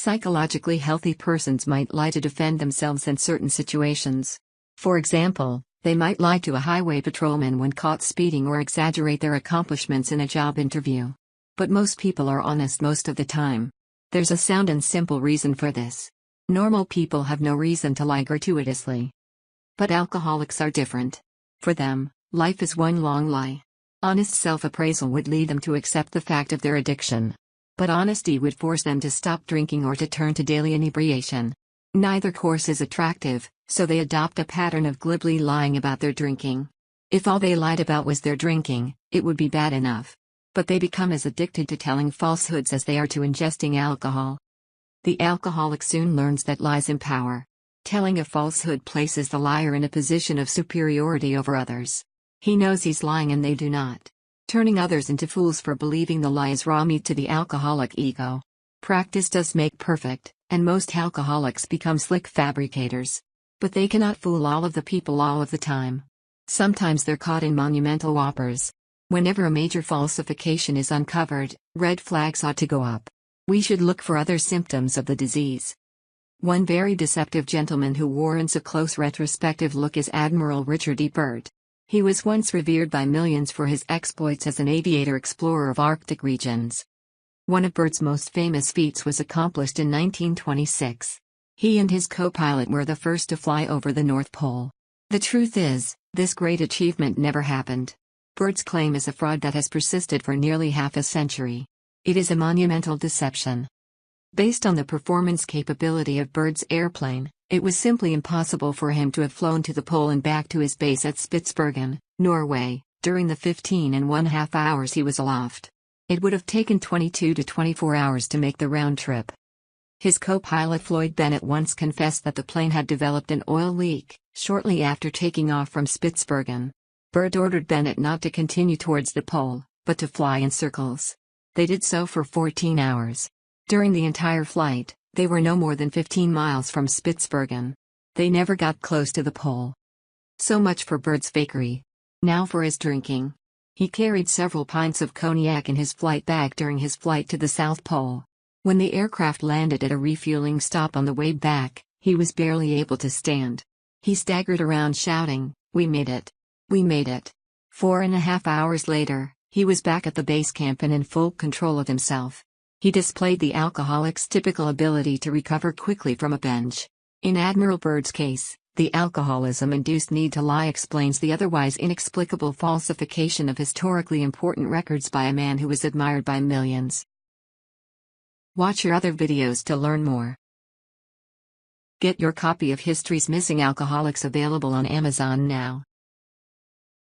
Psychologically healthy persons might lie to defend themselves in certain situations. For example, they might lie to a highway patrolman when caught speeding or exaggerate their accomplishments in a job interview. But most people are honest most of the time. There's a sound and simple reason for this. Normal people have no reason to lie gratuitously. But alcoholics are different. For them, life is one long lie. Honest self-appraisal would lead them to accept the fact of their addiction. But honesty would force them to stop drinking or to turn to daily inebriation. Neither course is attractive, so they adopt a pattern of glibly lying about their drinking. If all they lied about was their drinking, it would be bad enough. But they become as addicted to telling falsehoods as they are to ingesting alcohol. The alcoholic soon learns that lies empower. Telling a falsehood places the liar in a position of superiority over others. He knows he's lying and they do not. Turning others into fools for believing the lie is raw meat to the alcoholic ego. Practice does make perfect, and most alcoholics become slick fabricators. But they cannot fool all of the people all of the time. Sometimes they're caught in monumental whoppers. Whenever a major falsification is uncovered, red flags ought to go up. We should look for other symptoms of the disease. One very deceptive gentleman who warrants a close retrospective look is Admiral Richard E. Byrd. He was once revered by millions for his exploits as an aviator explorer of Arctic regions. One of Byrd's most famous feats was accomplished in 1926. He and his co-pilot were the first to fly over the North Pole. The truth is, this great achievement never happened. Byrd's claim is a fraud that has persisted for nearly half a century. It is a monumental deception. Based on the performance capability of Byrd's airplane, it was simply impossible for him to have flown to the pole and back to his base at Spitsbergen, Norway, during the 15½ hours he was aloft. It would have taken 22 to 24 hours to make the round trip. His co-pilot Floyd Bennett once confessed that the plane had developed an oil leak shortly after taking off from Spitsbergen. Byrd ordered Bennett not to continue towards the pole, but to fly in circles. They did so for 14 hours. During the entire flight, they were no more than 15 miles from Spitsbergen. They never got close to the pole. So much for Byrd's fakery. Now for his drinking. He carried several pints of cognac in his flight bag during his flight to the South Pole. When the aircraft landed at a refueling stop on the way back, he was barely able to stand. He staggered around shouting, "We made it! We made it!" 4½ hours later, he was back at the base camp and in full control of himself. He displayed the alcoholic's typical ability to recover quickly from a binge. In Admiral Byrd's case, the alcoholism-induced need to lie explains the otherwise inexplicable falsification of historically important records by a man who was admired by millions. Watch your other videos to learn more. Get your copy of History's Missing Alcoholics available on Amazon now.